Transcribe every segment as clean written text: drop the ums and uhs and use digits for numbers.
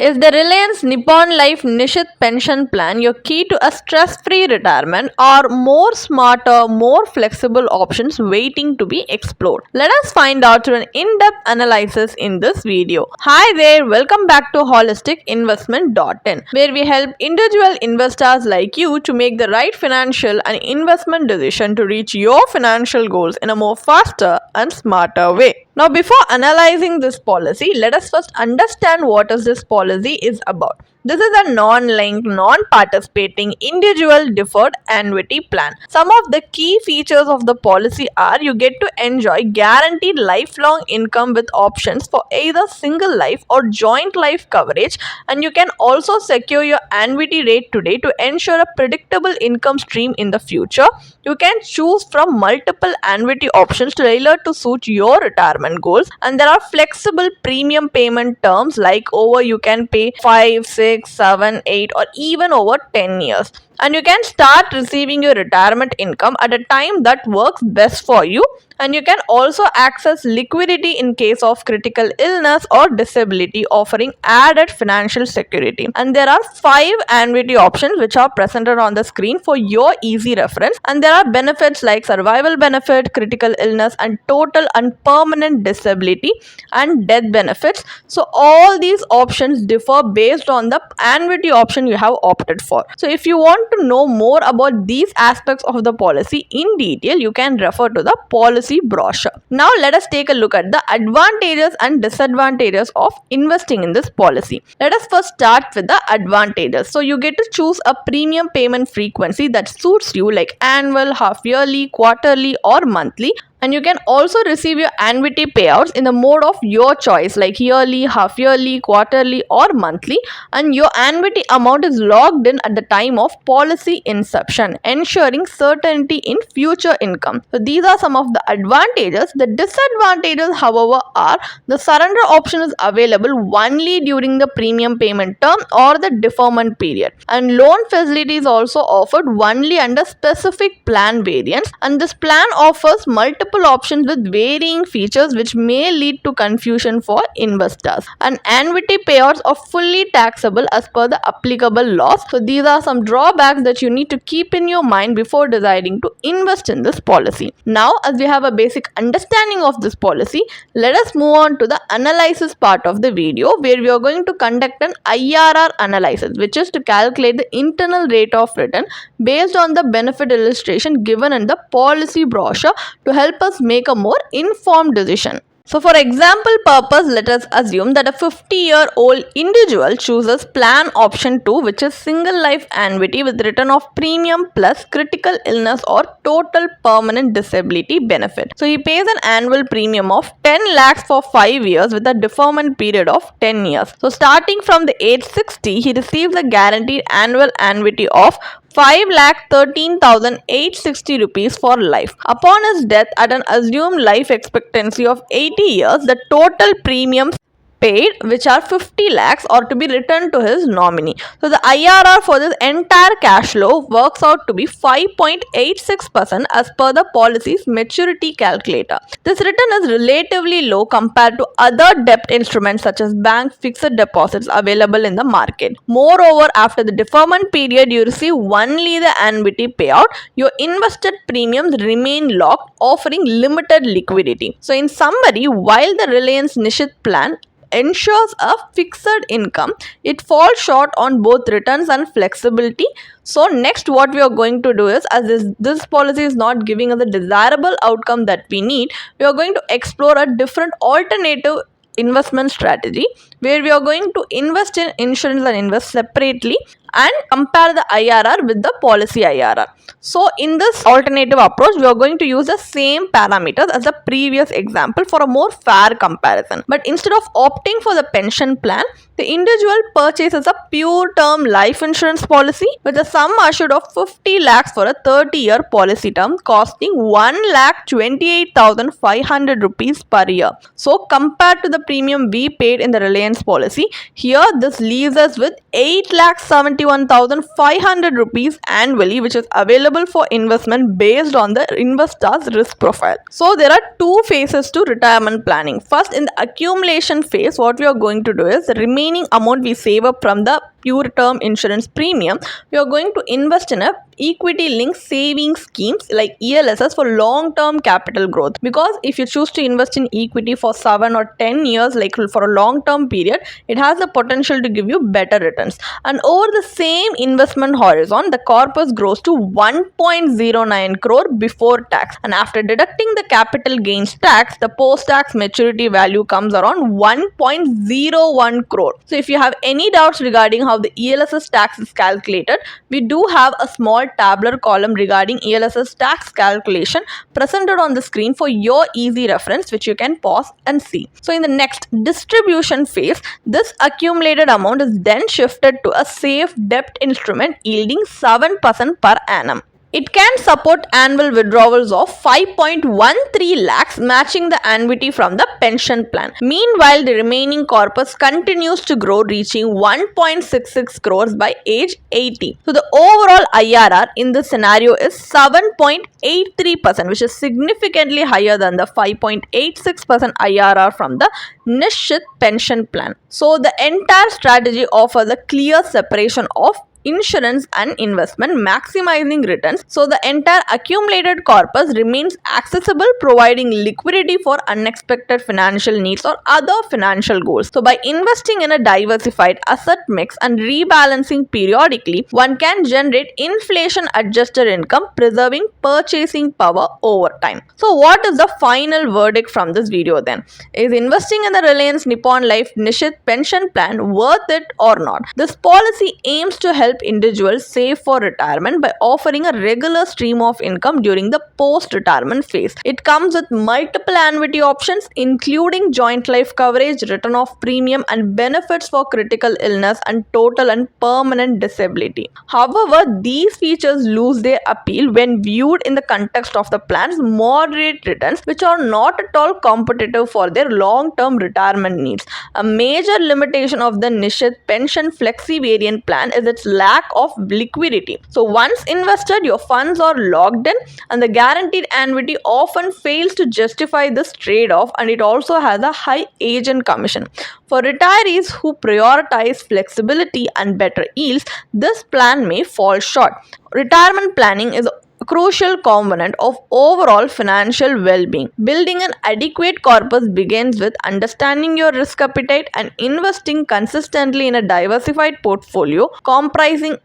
Is the Reliance Nippon Life Nishchit pension plan your key to a stress-free retirement, or more smarter, more flexible options waiting to be explored? Let us find out through an in-depth analysis in this video. Hi there, welcome back to holisticinvestment.in, where we help individual investors like you to make the right financial and investment decision to reach your financial goals in a more faster and smarter way. Now, before analyzing this policy, let us first understand what this policy is about. This is a non-linked, non-participating, individual deferred annuity plan. Some of the key features of the policy are: you get to enjoy guaranteed lifelong income with options for either single life or joint life coverage, and you can also secure your annuity rate today to ensure a predictable income stream in the future. You can choose from multiple annuity options tailored to suit your retirement goals, and there are flexible premium payment terms like you can pay 5, 6, 7, 8 or even over 10 years. And you can start receiving your retirement income at a time that works best for you, and you can also access liquidity in case of critical illness or disability, offering added financial security. And there are 5 annuity options which are presented on the screen for your easy reference, and there are benefits like survival benefit, critical illness, and total and permanent disability and death benefits. So all these options differ based on the annuity option you have opted for. So if you want to know more about these aspects of the policy in detail, you can refer to the policy brochure. Now let us take a look at the advantages and disadvantages of investing in this policy. Let us first start with the advantages. So you get to choose a premium payment frequency that suits you, like annual, half yearly, quarterly or monthly. And you can also receive your annuity payouts in the mode of your choice, like yearly, half yearly, quarterly or monthly, and your annuity amount is logged in at the time of policy inception, ensuring certainty in future income. So these are some of the advantages. The disadvantages, however, are the surrender option is available only during the premium payment term or the deferment period, and loan facility is also offered only under specific plan variants, and this plan offers multiple options with varying features which may lead to confusion for investors. And annuity payouts are fully taxable as per the applicable laws. So these are some drawbacks that you need to keep in your mind before deciding to invest in this policy. Now, as we have a basic understanding of this policy, let us move on to the analysis part of the video, where we are going to conduct an IRR analysis, which is to calculate the internal rate of return based on the benefit illustration given in the policy brochure to help us make a more informed decision. So for example purpose, let us assume that a 50-year-old individual chooses plan option 2, which is single life annuity with return of premium plus critical illness or total permanent disability benefit. So he pays an annual premium of 10 lakhs for 5 years with a deferment period of 10 years. So starting from the age 60, he receives a guaranteed annual annuity of 5,13,860 rupees for life. Upon his death, at an assumed life expectancy of 80 years, the total premiums paid, which are 50 lakhs, or to be returned to his nominee. So the IRR for this entire cash flow works out to be 5.86% as per the policy's maturity calculator. This return is relatively low compared to other debt instruments such as bank fixed deposits available in the market. Moreover, after the deferment period, you receive only the annuity payout. Your invested premiums remain locked, offering limited liquidity. So in summary, while the Reliance Nishchit plan ensures a fixed income, it falls short on both returns and flexibility. So next, what we are going to do is, as this policy is not giving us the desirable outcome that we need, we are going to explore a different alternative investment strategy, where we are going to invest in insurance and invest separately and compare the IRR with the policy IRR. So in this alternative approach, we are going to use the same parameters as the previous example for a more fair comparison. But instead of opting for the pension plan, the individual purchases a pure term life insurance policy with a sum assured of 50 lakhs for a 30-year policy term, costing 1,28,500 rupees per year. So compared to the premium we paid in the Reliance policy, here this leaves us with 8,70,000 21,500 rupees annually, which is available for investment based on the investor's risk profile. So there are two phases to retirement planning. First, in the accumulation phase, what we are going to do is the remaining amount we save up from the pure term insurance premium, we are going to invest in a equity linked saving schemes like ELSS for long term capital growth. Because if you choose to invest in equity for 7 or 10 years, like for a long term period, it has the potential to give you better returns. And over the same investment horizon, the corpus grows to 1.09 crore before tax, and after deducting the capital gains tax, the post tax maturity value comes around 1.01 crore. So if you have any doubts regarding how the ELSS tax is calculated, we do have a small tabular column regarding ELSS tax calculation presented on the screen for your easy reference, which you can pause and see. So in the next distribution phase, this accumulated amount is then shifted to a safe debt instrument yielding 7% per annum. It can support annual withdrawals of 5.13 lakhs, matching the annuity from the pension plan. Meanwhile, the remaining corpus continues to grow, reaching 1.66 crores by age 80. So the overall IRR in this scenario is 7.83%, which is significantly higher than the 5.86% IRR from the Nishchit pension plan. So the entire strategy offers a clear separation of insurance and investment, maximizing returns, so the entire accumulated corpus remains accessible, providing liquidity for unexpected financial needs or other financial goals. So by investing in a diversified asset mix and rebalancing periodically, one can generate inflation adjusted income, preserving purchasing power over time. So what is the final verdict from this video then? Is investing in the Reliance Nippon Life Nishchit pension plan worth it or not? This policy aims to help individuals save for retirement by offering a regular stream of income during the post-retirement phase. It comes with multiple annuity options, including joint life coverage, return of premium, and benefits for critical illness and total and permanent disability. However, these features lose their appeal when viewed in the context of the plan's moderate returns, which are not at all competitive for their long-term retirement needs. A major limitation of the Nishchit pension flexi variant plan is its lack of liquidity. So once invested, your funds are locked in, and the guaranteed annuity often fails to justify this trade-off, and it also has a high agent commission. For retirees who prioritize flexibility and better yields, this plan may fall short. Retirement planning is a crucial component of overall financial well-being. Building an adequate corpus begins with understanding your risk appetite and investing consistently in a diversified portfolio comprising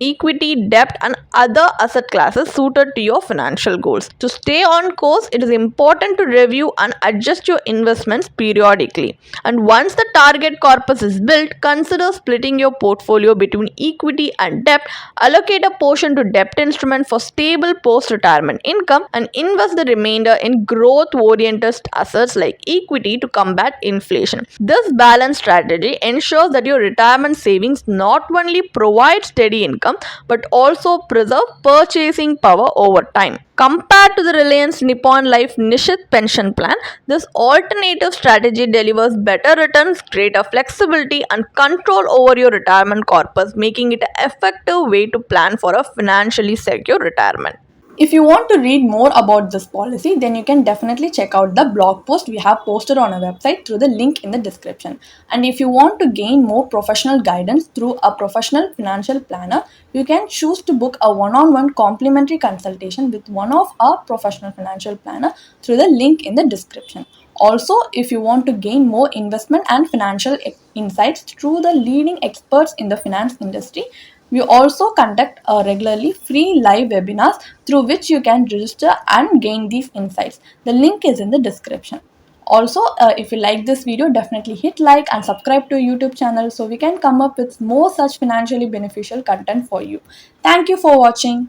equity, debt, and other asset classes suited to your financial goals. To stay on course, it is important to review and adjust your investments periodically. And once the target corpus is built, consider splitting your portfolio between equity and debt, allocate a portion to debt instrument for stable post-retirement income, and invest the remainder in growth-oriented assets like equity to combat inflation. This balanced strategy ensures that your retirement savings not only provide steady income but also preserve purchasing power over time. Compared to the Reliance Nippon Life Nishchit pension plan, this alternative strategy delivers better returns, greater flexibility, and control over your retirement corpus, making it an effective way to plan for a financially secure retirement. If you want to read more about this policy, then you can definitely check out the blog post we have posted on our website through the link in the description. And if you want to gain more professional guidance through a professional financial planner, you can choose to book a one-on-one complimentary consultation with one of our professional financial planner through the link in the description. Also, if you want to gain more investment and financial insights through the leading experts in the finance industry, we also conduct regularly free live webinars through which you can register and gain these insights. The link is in the description. Also, if you like this video, definitely hit like and subscribe to our YouTube channel so we can come up with more such financially beneficial content for you. Thank you for watching.